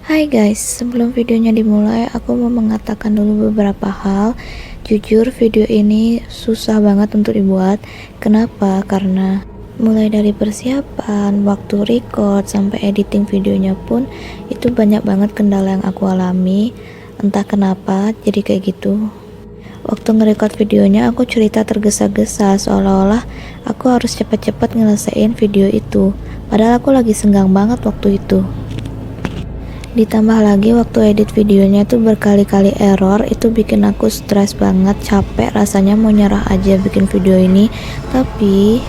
Hai guys, sebelum videonya dimulai, aku mau mengatakan dulu beberapa hal. Jujur, video ini susah banget untuk dibuat. Kenapa? Karena mulai dari persiapan, waktu record, sampai editing videonya pun itu banyak banget kendala yang aku alami. Entah kenapa, jadi kayak gitu. Waktu nge-record videonya, aku cerita tergesa-gesa, seolah-olah aku harus cepat-cepat nyelesain video itu. Padahal aku lagi senggang banget waktu itu. Ditambah lagi waktu edit videonya tuh berkali-kali error, itu bikin aku stres banget, capek, rasanya mau nyerah aja bikin video ini. Tapi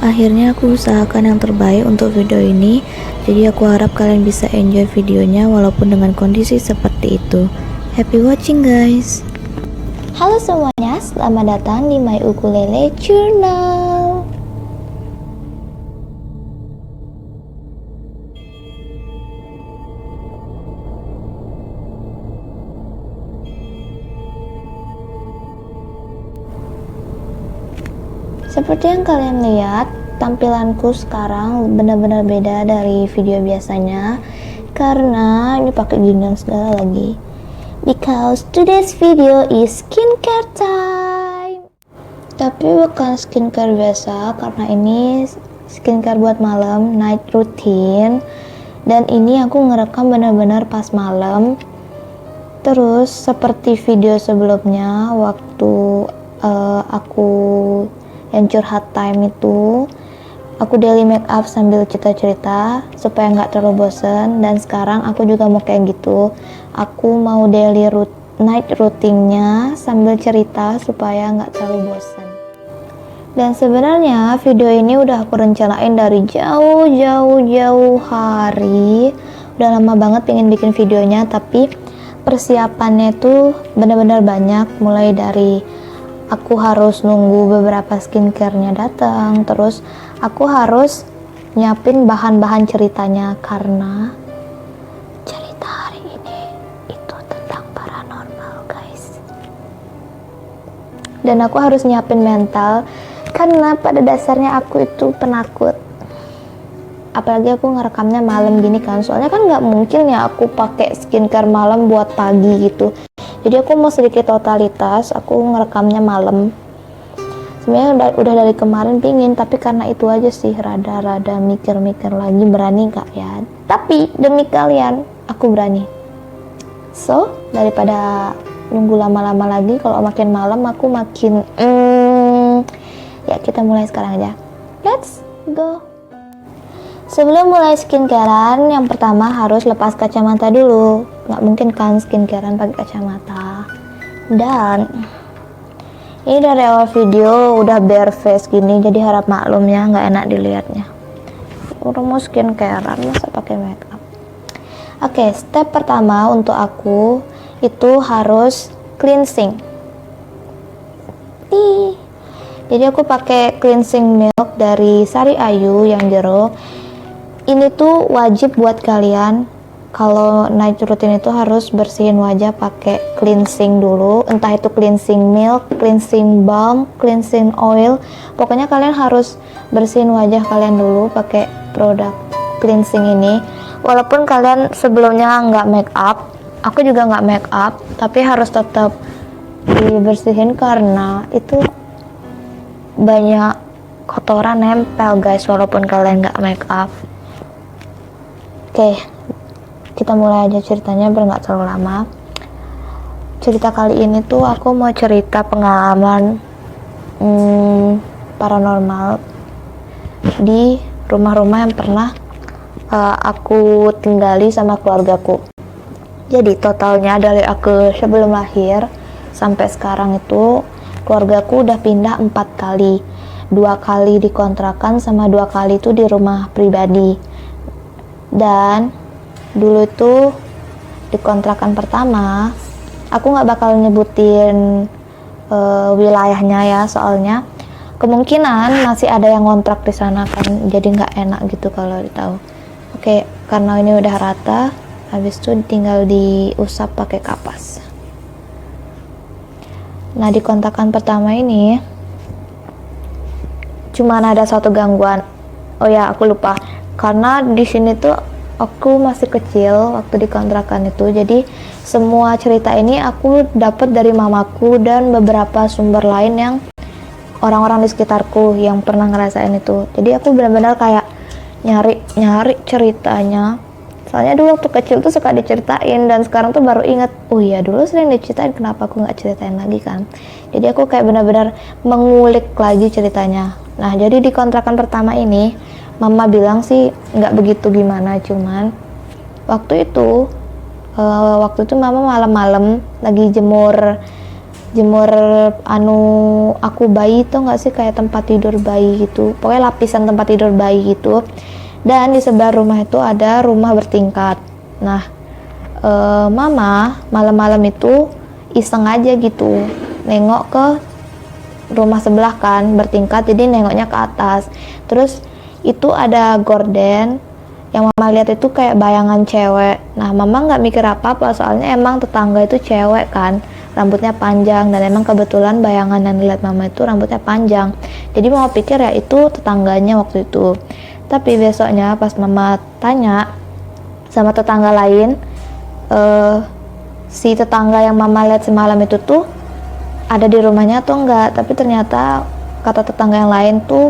akhirnya aku usahakan yang terbaik untuk video ini. Jadi aku harap kalian bisa enjoy videonya walaupun dengan kondisi seperti itu. Happy watching guys. Halo semuanya, selamat datang di My Ukulele Journal. Seperti yang kalian lihat, tampilanku sekarang benar-benar beda dari video biasanya karena ini pakai ginang segala lagi. Because today's video is skincare time. Tapi bukan skincare biasa karena ini skincare buat malam, night routine. Dan ini aku ngerekam benar-benar pas malam. Terus seperti video sebelumnya waktu aku yang curhat time itu, aku daily make up sambil cerita-cerita supaya nggak terlalu bosen. Dan sekarang aku juga mau kayak gitu, aku mau daily night routine-nya sambil cerita supaya nggak terlalu bosen. Dan sebenarnya video ini udah aku rencanain dari jauh hari, udah lama banget pengen bikin videonya, tapi persiapannya tuh bener-bener banyak. Mulai dari aku harus nunggu beberapa skincare-nya datang, terus aku harus nyiapin bahan-bahan ceritanya karena cerita hari ini itu tentang paranormal guys. Dan aku harus nyiapin mental karena pada dasarnya aku itu penakut. Apalagi aku ngerekamnya malam gini kan, soalnya kan nggak mungkin ya aku pakai skincare malam buat pagi gitu. Jadi aku mau sedikit totalitas, aku ngerekamnya malam. Sebenarnya udah dari kemarin pingin, tapi karena itu aja sih, rada-rada mikir-mikir lagi berani nggak ya. Tapi demi kalian, aku berani. So, daripada nunggu lama-lama lagi, kalau makin malam aku makin ya kita mulai sekarang aja. Let's go. Sebelum mulai skincarean, yang pertama harus lepas kacamata dulu. Nggak mungkin kan skincarean pakai kacamata. Dan ini dari awal video udah bare face gini, jadi harap maklum ya, nggak enak dilihatnya. Udah mau skincarean masa pakai makeup. Oke, step pertama untuk aku itu harus cleansing. Jadi aku pakai cleansing milk dari Sari Ayu yang jeruk. Ini tuh wajib buat kalian kalau night routine itu harus bersihin wajah pakai cleansing dulu, entah itu cleansing milk, cleansing balm, cleansing oil. Pokoknya kalian harus bersihin wajah kalian dulu pakai produk cleansing ini. Walaupun kalian sebelumnya nggak make up, aku juga nggak make up, tapi harus tetap dibersihin karena itu banyak kotoran nempel guys walaupun kalian nggak make up. Oke, kita mulai aja ceritanya biar nggak terlalu lama. Cerita kali ini tuh aku mau cerita pengalaman paranormal di rumah-rumah yang pernah aku tinggali sama keluargaku. Jadi totalnya dari aku sebelum lahir sampai sekarang itu keluargaku udah pindah 4 kali. 2 kali di kontrakan sama 2 kali itu di rumah pribadi. Dan dulu itu di kontrakan pertama, aku nggak bakal nyebutin wilayahnya ya, soalnya kemungkinan masih ada yang ngontrak di sana kan, jadi nggak enak gitu kalau ditahu. Oke, karena ini udah rata, habis itu tinggal diusap pakai kapas. Nah, di kontrakan pertama ini cuman ada satu gangguan. Oh ya, aku lupa. Karena di sini tuh aku masih kecil waktu di kontrakan itu. Jadi semua cerita ini aku dapat dari mamaku dan beberapa sumber lain yang orang-orang di sekitarku yang pernah ngerasain itu. Jadi aku benar-benar kayak nyari ceritanya. Soalnya dulu waktu kecil tuh suka diceritain, dan sekarang tuh baru inget, oh iya dulu sering diceritain, kenapa aku nggak ceritain lagi kan. Jadi aku kayak benar-benar mengulik lagi ceritanya. Nah, jadi di kontrakan pertama ini mama bilang sih nggak begitu gimana, cuman waktu itu mama malam-malam lagi jemur aku bayi tuh nggak sih, kayak tempat tidur bayi gitu, pokoknya lapisan tempat tidur bayi gitu. Dan di sebelah rumah itu ada rumah bertingkat. Nah, mama malam-malam itu iseng aja gitu nengok ke rumah sebelah kan bertingkat, jadi nengoknya ke atas. Terus itu ada gorden, yang mama lihat itu kayak bayangan cewek. Nah, mama nggak mikir apa-apa, soalnya emang tetangga itu cewek kan, rambutnya panjang, dan emang kebetulan bayangan yang dilihat mama itu rambutnya panjang. Jadi mama pikir ya itu tetangganya waktu itu. Tapi besoknya pas mama tanya sama tetangga lain, si tetangga yang mama lihat semalam itu tuh ada di rumahnya atau enggak. Tapi ternyata kata tetangga yang lain tuh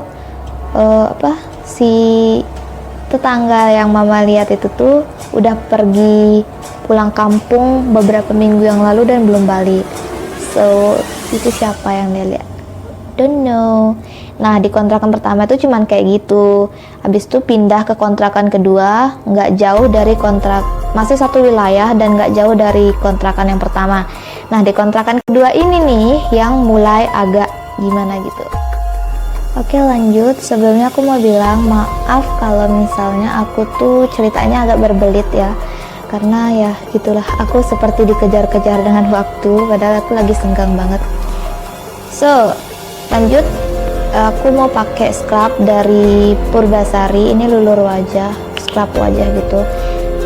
si tetangga yang mama lihat itu tuh udah pergi pulang kampung beberapa minggu yang lalu dan belum balik. So itu siapa yang dia lihat? Don't know. Nah, di kontrakan pertama itu cuman kayak gitu. Habis itu pindah ke kontrakan kedua, nggak jauh dari masih satu wilayah dan nggak jauh dari kontrakan yang pertama. Nah, di kontrakan kedua ini nih yang mulai agak gimana gitu. Oke, lanjut. Sebelumnya aku mau bilang maaf kalau misalnya aku tuh ceritanya agak berbelit ya, karena ya gitulah, aku seperti dikejar-kejar dengan waktu, padahal aku lagi senggang banget. So, lanjut. Aku mau pakai scrub dari Purbasari, ini lulur wajah, scrub wajah gitu.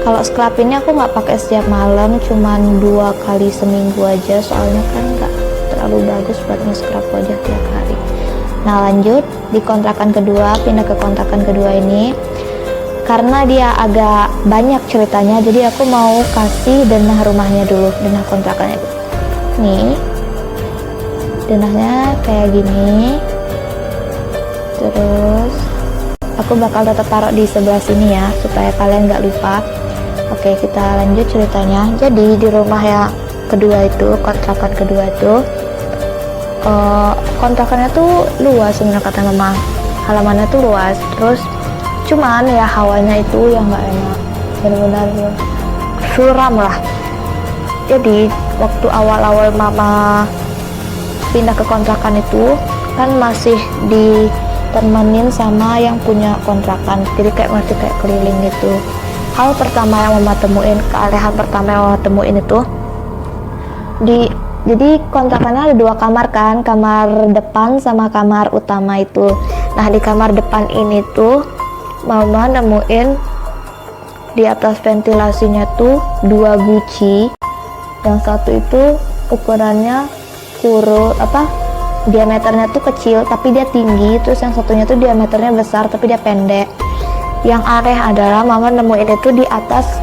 Kalau scrub ini aku nggak pakai setiap malam, cuman 2 kali seminggu aja, soalnya kan nggak terlalu bagus buat nge-scrub wajah tiap hari. Nah, lanjut di kontrakan kedua, pindah ke kontrakan kedua ini karena dia agak banyak ceritanya, jadi aku mau kasih denah rumahnya dulu, denah kontrakannya. Nih, denahnya kayak gini. Terus aku bakal tetap taruh di sebelah sini ya, supaya kalian nggak lupa. Oke, kita lanjut ceritanya. Jadi di rumah yang kedua itu, kontrakan kedua itu, kontrakannya tuh luas sebenarnya kata mama, halamannya tuh luas. Terus cuman ya hawanya itu yang nggak enak, benar-benar suram lah. Jadi waktu awal-awal mama pindah ke kontrakan itu kan masih ditemenin sama yang punya kontrakan, jadi masih kayak keliling gitu. Hal pertama yang mama temuin, keanehan pertama yang mama temuin itu jadi kontrakannya ada 2 kamar kan, kamar depan sama kamar utama itu. Nah, di kamar depan ini tuh mama nemuin di atas ventilasinya tuh 2 guci. Yang satu itu ukurannya diameternya tuh kecil tapi dia tinggi, terus yang satunya tuh diameternya besar tapi dia pendek. Yang aneh adalah mama nemuin itu di atas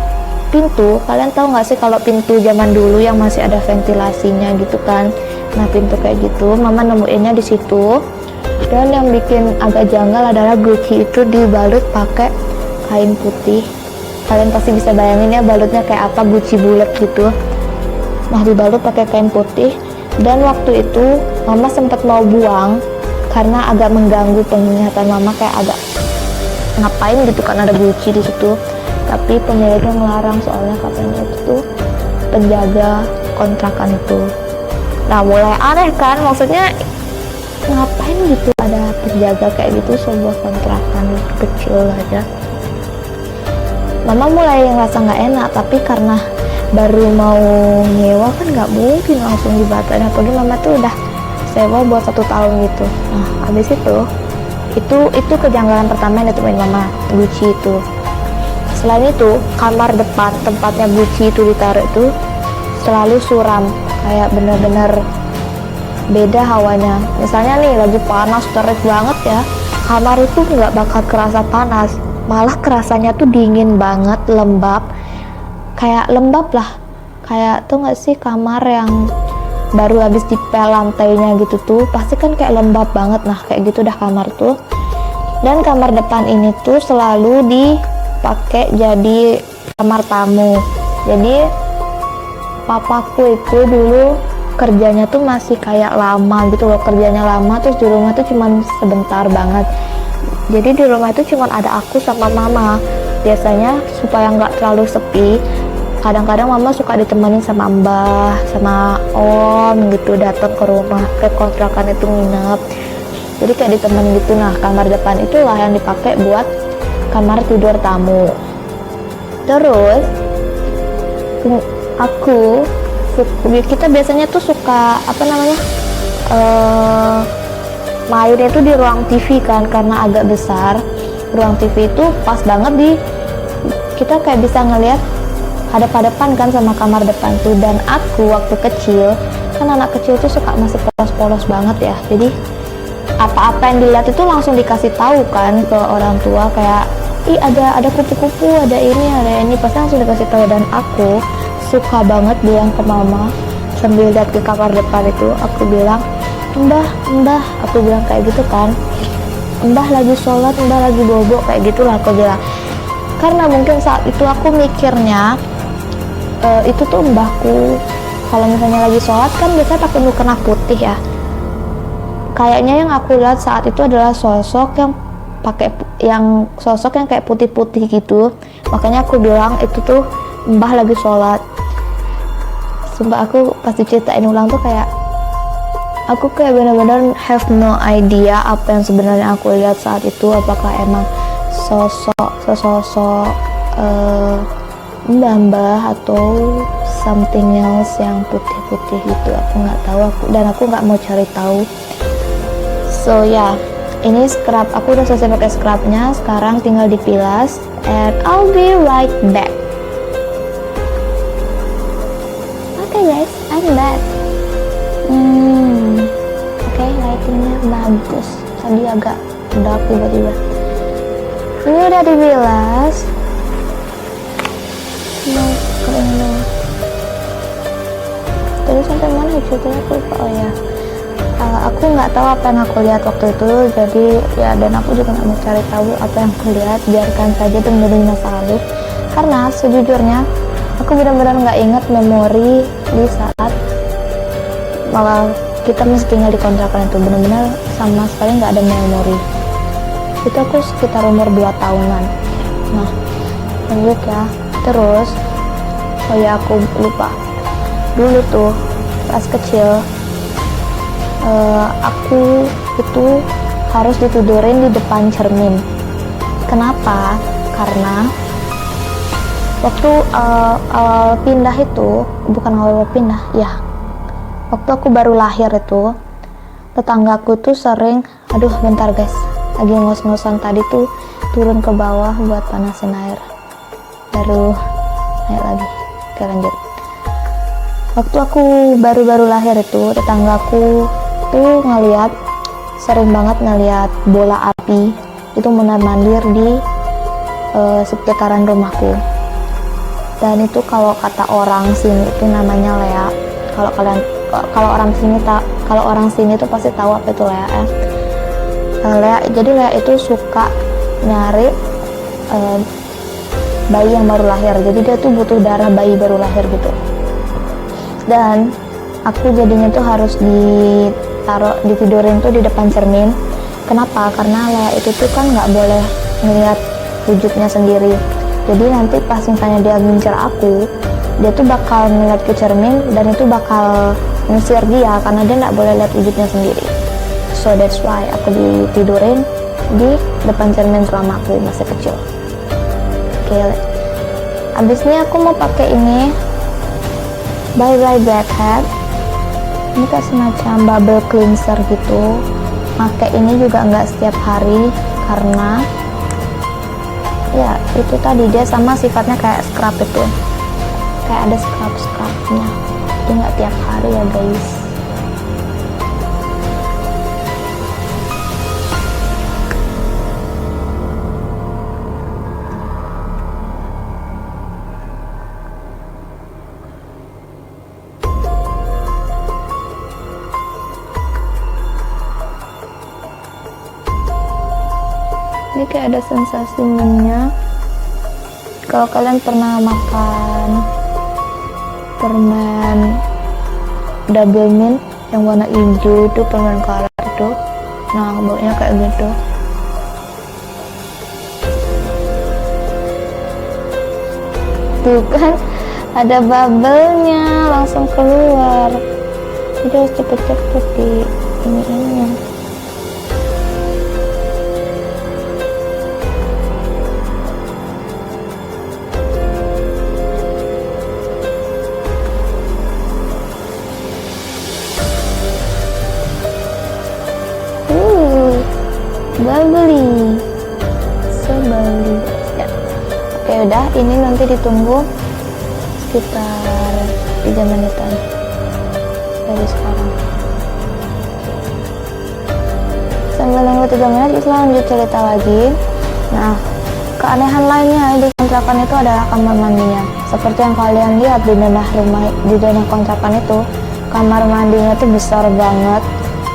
pintu. Kalian tahu nggak sih kalau pintu zaman dulu yang masih ada ventilasinya gitu kan? Nah, pintu kayak gitu mama nemuinnya di situ. Dan yang bikin agak janggal adalah guci itu dibalut pakai kain putih. Kalian pasti bisa bayangin ya balutnya kayak apa, guci bulat gitu. Nah, dibalut pakai kain putih. Dan waktu itu mama sempat mau buang karena agak mengganggu penglihatan mama, kayak agak ngapain gitu kan ada guci di situ. Tapi pemiliknya melarang, soalnya katanya itu tuh penjaga kontrakan itu. Nah, mulai aneh kan, maksudnya ngapain gitu ada penjaga kayak gitu sebuah kontrakan kecil aja. Mama mulai ngerasa nggak enak, tapi karena baru mau nyewa kan nggak mungkin langsung dibatalin, apalagi mama tuh udah sewa buat 1 tahun gitu. Nah, habis itu kejanggalan pertama yang ditemuin mama, guci itu. Selain itu, kamar depan tempatnya guci itu ditaruh itu selalu suram, kayak bener-bener beda hawanya. Misalnya nih lagi panas terik banget ya, kamar itu nggak bakal kerasa panas, malah kerasanya tuh dingin banget, lembab, kayak lembab lah, kayak tuh nggak sih kamar yang baru habis dipel lantainya gitu tuh, pasti kan kayak lembab banget. Nah kayak gitu dah kamar tuh. Dan kamar depan ini tuh selalu dipakai jadi kamar tamu. Jadi papaku itu dulu kerjanya tuh masih kayak lama gitu loh, kerjanya lama, terus di rumah tuh cuman sebentar banget. Jadi di rumah itu cuman ada aku sama mama. Biasanya supaya nggak terlalu sepi, kadang-kadang mama suka ditemenin sama mbah, sama om gitu, datang ke rumah, ke kontrakan itu nginep. Jadi kayak ditemenin gitu. Nah kamar depan itulah yang dipakai buat kamar tidur tamu. Terus kita biasanya tuh suka apa namanya, mainnya itu di ruang TV kan, karena agak besar. Ruang TV itu pas banget kita kayak bisa ngelihat hadap-hadapan kan sama kamar depan tuh. Dan aku waktu kecil, kan anak kecil tuh suka masih polos-polos banget ya, jadi apa-apa yang dilihat itu langsung dikasih tahu kan ke orang tua, kayak ih ada kupu-kupu, ada ini, pasti langsung dikasih tahu. Dan aku suka banget bilang ke mama sambil lihat ke kamar depan itu, aku bilang, mbah, aku bilang kayak gitu kan, mbah lagi sholat, mbah lagi bobo, kayak gitulah aku bilang. Karena mungkin saat itu aku mikirnya itu tuh mbahku kalau misalnya lagi sholat kan biasanya pakai mukena putih ya. Kayaknya yang aku lihat saat itu adalah sosok yang kayak putih-putih gitu. Makanya aku bilang itu tuh mbah lagi sholat. Sumpah aku pas diceritain ulang tuh kayak aku kayak benar-benar have no idea apa yang sebenarnya aku lihat saat itu. Apakah emang sosok mbah-mbah atau something else yang putih-putih gitu, aku nggak tahu. Aku nggak mau cari tahu. So ya, ini scrub, aku udah selesai pakai scrubnya, sekarang tinggal dipilas, and I'll be right back. Okay guys, I'm back. Oke, lightingnya bagus. Tadi agak dark tiba-tiba. Ini udah dibilas. Mau kering dulu. Tadi sampai mana ya ceritanya, aku lupa. Oh ya, aku nggak tahu apa yang aku lihat waktu itu, jadi ya, dan aku juga nggak mau cari tahu apa yang aku lihat, biarkan saja itu menjadi masa lalu. Karena sejujurnya aku benar-benar nggak ingat memori di saat malah kita masih tinggal di kontrakan itu, benar-benar sama sekali nggak ada memori. Itu aku sekitar umur 2 tahunan. Nah lanjut ya. Terus oh ya, aku lupa dulu tuh pas kecil aku itu harus ditidurin di depan cermin. Kenapa? Karena waktu awal pindah itu, bukan awal pindah ya, waktu aku baru lahir itu, tetanggaku tuh sering, aduh bentar guys, lagi ngos-ngosan tadi tuh turun ke bawah buat panasin air, baru naik lagi. Oke lanjut. Waktu aku baru-baru lahir itu, tetanggaku tuh sering banget ngeliat bola api itu mondar-mandir di sekitaran rumahku. Dan itu kalau kata orang sini itu namanya Lea. Kalau orang sini tuh pasti tahu apa itu Lea ya. Lea, jadi Lea itu suka nyari bayi yang baru lahir. Jadi dia tuh butuh darah bayi baru lahir gitu. Dan aku jadinya tuh harus ditidurin tuh di depan cermin. Kenapa? Karena Lea itu tuh kan nggak boleh ngeliat wujudnya sendiri. Jadi nanti pas misalnya dia ngincer aku, dia tuh bakal ngeliat ke cermin dan itu bakal ngusir dia karena dia nggak boleh lihat wujudnya sendiri. So that's why aku ditidurin di depan cermin selama aku masih kecil. Oke, abis ini aku mau pakai ini Bye Bye Blackhead. Ini kayak semacam bubble cleanser gitu. Pakai ini juga nggak setiap hari karena ya itu tadi dia sama sifatnya kayak scrub itu, kayak ada scrubnya, jadi nggak tiap hari ya guys. kayak ada sensasi minyak. Kalau kalian pernah makan permen double mint yang warna hijau itu, permen karet itu, nah baunya kayak gitu. Tuh kan ada bubble-nya langsung keluar, jadi harus cepet-cepet di ini. Bubbly, so bubbly ya. Oke udah, ini nanti ditunggu sekitar 3 menitan dari sekarang. Sambil nunggu 3 menit kita lanjut cerita lagi. Nah, keanehan lainnya di kontrakan itu adalah kamar mandinya. Seperti yang kalian lihat di denah kontrakan itu, kamar mandinya tuh besar banget,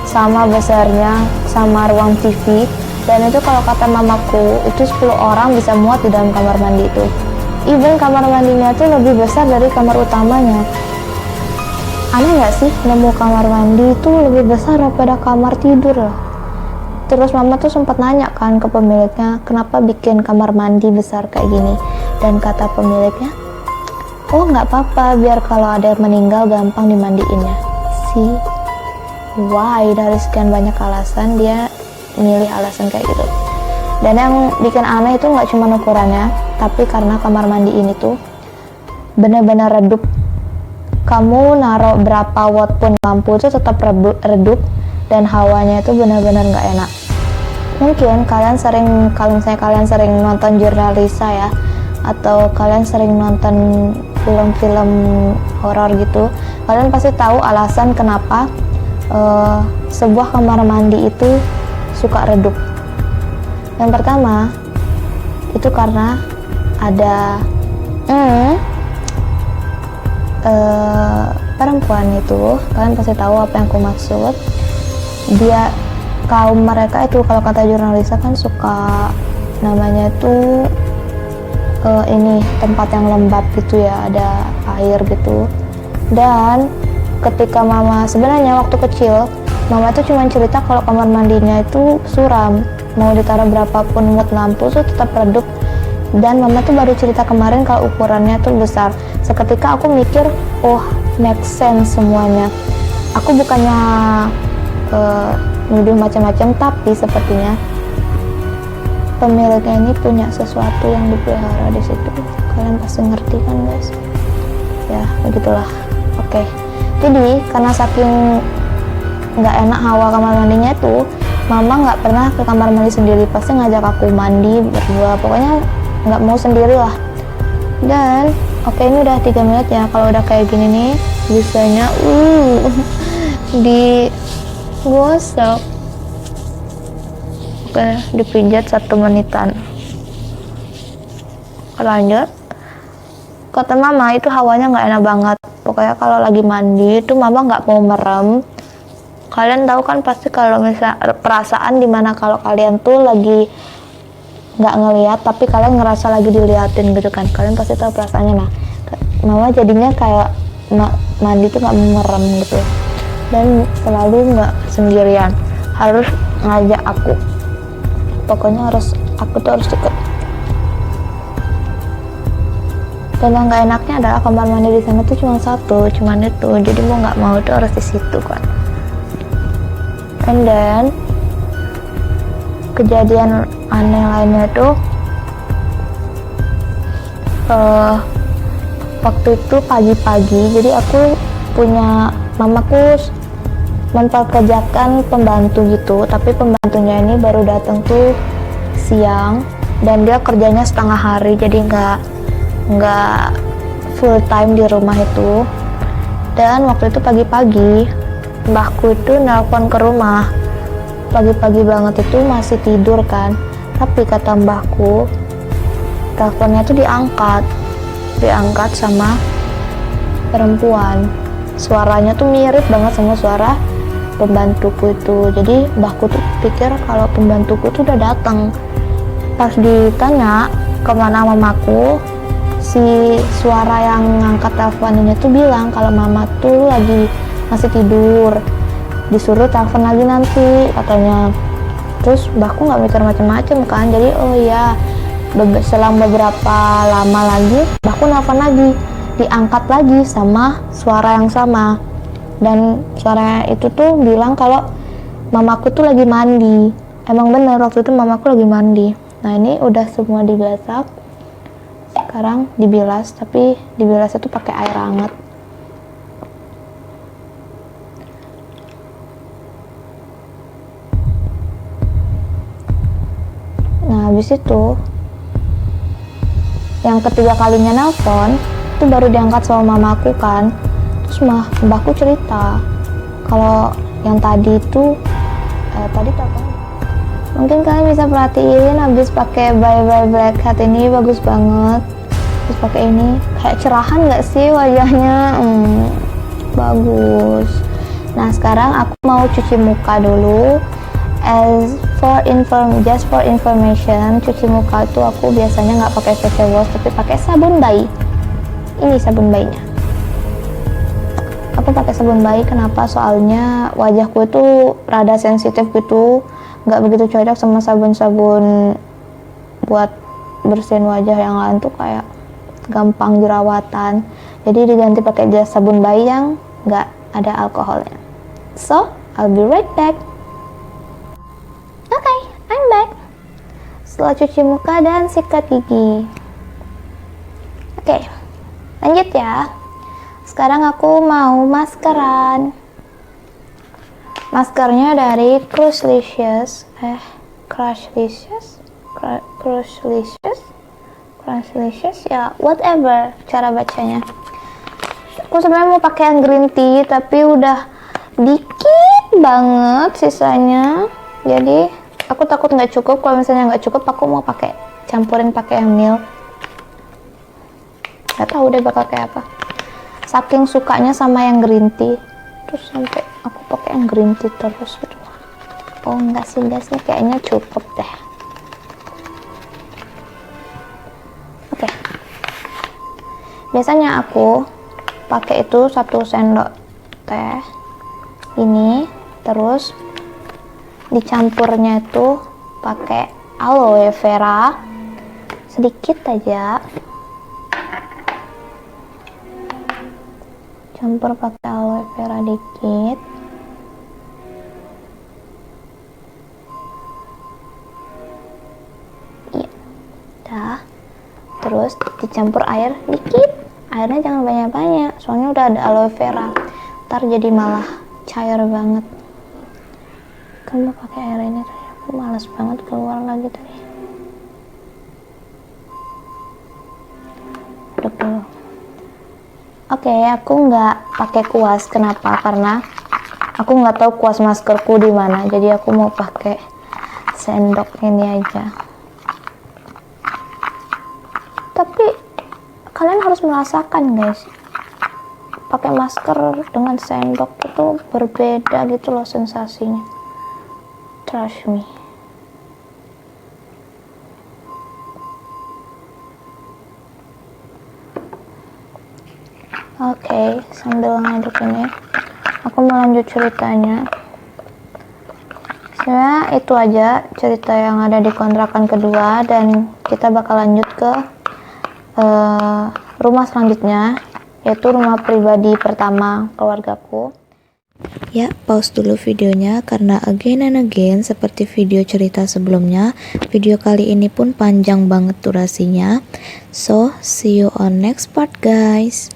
sama besarnya sama ruang TV. Dan itu kalau kata mamaku, itu 10 orang bisa muat di dalam kamar mandi itu. Even kamar mandinya tuh lebih besar dari kamar utamanya. Aneh gak sih nemu kamar mandi itu lebih besar daripada kamar tidur loh. Terus mama tuh sempat nanya kan ke pemiliknya, kenapa bikin kamar mandi besar kayak gini. Dan kata pemiliknya, oh nggak apa-apa, biar kalau ada yang meninggal gampang dimandiinnya. See why, dari sekian banyak alasan dia milih alasan kayak gitu. Dan yang bikin aneh itu nggak cuma ukurannya, tapi karena kamar mandi ini tuh bener-bener redup. Kamu naruh berapa watt pun lampu itu tetap redup, dan hawanya itu benar-benar nggak enak. Mungkin kalian sering, kalau misalnya kalian sering nonton Jurnalisa ya, atau kalian sering nonton film-film horor gitu, kalian pasti tahu alasan kenapa sebuah kamar mandi itu suka redup. Yang pertama itu karena ada perempuan itu, kalian pasti tahu apa yang aku maksud. Dia, kaum mereka itu kalau kata Jurnalisa kan suka namanya tuh ini tempat yang lembab gitu ya, ada air gitu. Dan ketika mama, sebenarnya waktu kecil mama tuh cuma cerita kalau kamar mandinya itu suram, mau ditaruh berapapun watt lampu tuh tetap redup. Dan mama tuh baru cerita kemarin kalau ukurannya tuh besar. Seketika aku mikir, oh make sense semuanya. Aku bukannya nuduh macam-macam, tapi sepertinya pemiliknya ini punya sesuatu yang dipelihara di situ. Kalian pasti ngerti kan guys? Ya begitulah. Oke. Jadi karena saking nggak enak hawa kamar mandinya itu, mama nggak pernah ke kamar mandi sendiri, pasti ngajak aku mandi berdua, pokoknya nggak mau sendiri lah. Dan oke, ini udah 3 menit ya. Kalau udah kayak gini nih, bisanya digosok, oke, dipijat 1 menitan. Lanjut, kata mama itu hawanya nggak enak banget. Pokoknya kalau lagi mandi itu mama nggak mau merem. Kalian tahu kan pasti kalau misalnya perasaan dimana kalau kalian tuh lagi nggak ngelihat tapi kalian ngerasa lagi diliatin gitu kan, kalian pasti tahu perasaannya. Nah, mama jadinya kayak mandi tuh nggak merem gitu, dan selalu nggak sendirian, harus ngajak aku. Pokoknya aku tuh harus ikut. Dan yang nggak enaknya adalah kamar mandi di sana tuh cuma satu, cuman itu, jadi mau nggak mau tuh harus di situ kan. And then kejadian aneh lainnya tuh waktu itu pagi-pagi, jadi aku punya, mamaku memperkerjakan pembantu gitu, tapi pembantunya ini baru datang tuh siang, dan dia kerjanya setengah hari, jadi nggak full time di rumah itu. Dan waktu itu pagi-pagi mbahku itu nelpon ke rumah, pagi-pagi banget itu masih tidur kan, tapi kata mbahku teleponnya tuh diangkat sama perempuan, suaranya tuh mirip banget sama suara pembantuku itu. Jadi mbahku tuh pikir kalau pembantuku tuh udah datang, pas ditanya kemana mamaku, si suara yang ngangkat teleponnya tuh bilang kalau mama tuh lagi masih tidur, disuruh telepon lagi nanti katanya. Terus mbahku nggak mikir macam-macam kan, jadi oh ya, selang beberapa lama lagi mbahku nelfon lagi, diangkat lagi sama suara yang sama, dan suara itu tuh bilang kalau mamaku tuh lagi mandi. Emang bener waktu itu mamaku lagi mandi. Nah ini udah semua digasak, sekarang dibilas, tapi dibilasnya tuh pakai air hangat. Nah habis itu yang ketiga kalinya nelpon itu baru diangkat sama mamaku kan. Terus mbahku cerita kalau yang tadi itu tadi telepon. Mungkin kalian bisa perhatiin habis pakai Bye Bye Black Hat ini bagus banget. Terus pakai ini kayak cerahan nggak sih wajahnya? Bagus. Nah sekarang aku mau cuci muka dulu. Just for information, cuci muka itu aku biasanya nggak pakai face wash tapi pakai sabun bayi. Ini sabun bayinya. Aku pakai sabun bayi kenapa? Soalnya wajahku itu rada sensitif gitu, nggak begitu cocok sama sabun-sabun buat bersihin wajah yang lain tuh kayak gampang jerawatan. Jadi diganti pakai sabun bayi yang nggak ada alkoholnya. So, I'll be right back. Okay, I'm back. Setelah cuci muka dan sikat gigi. Oke, lanjut ya. Sekarang aku mau maskeran. Maskernya dari Crushlicious ya, whatever cara bacanya. Aku sebenarnya mau pakai yang green tea tapi udah dikit banget sisanya, jadi aku takut nggak cukup. Kalau misalnya nggak cukup aku mau campurin pakai yang milk. Nggak tahu deh bakal kayak apa, saking sukanya sama yang green tea terus sampai aku pakai yang green tea terus gitu. Oh enggak sih guys, ini kayaknya cukup deh. Oke. Biasanya aku pakai itu 1 sendok teh ini, terus dicampurnya itu pakai aloe vera sedikit aja. Campur pakai aloe vera dikit. Iya, dah. Terus dicampur air dikit. Airnya jangan banyak-banyak, soalnya udah ada aloe vera. Ntar jadi malah cair banget. Kamu pakai air ini tadi, aku malas banget keluar lagi tadi. Aduk dulu. Oke, aku nggak pakai kuas. Kenapa? Karena aku nggak tahu kuas maskerku di mana. Jadi aku mau pakai sendok ini aja. Tapi kalian harus merasakan guys, pakai masker dengan sendok itu berbeda gitu loh sensasinya. Trust me. Oke, sambil ngaduk ini, aku mau lanjut ceritanya. Sebenarnya itu aja cerita yang ada di kontrakan kedua, dan kita bakal lanjut ke rumah selanjutnya, yaitu rumah pribadi pertama keluargaku. Ya, pause dulu videonya karena again and again seperti video cerita sebelumnya, video kali ini pun panjang banget durasinya. So, see you on next part guys.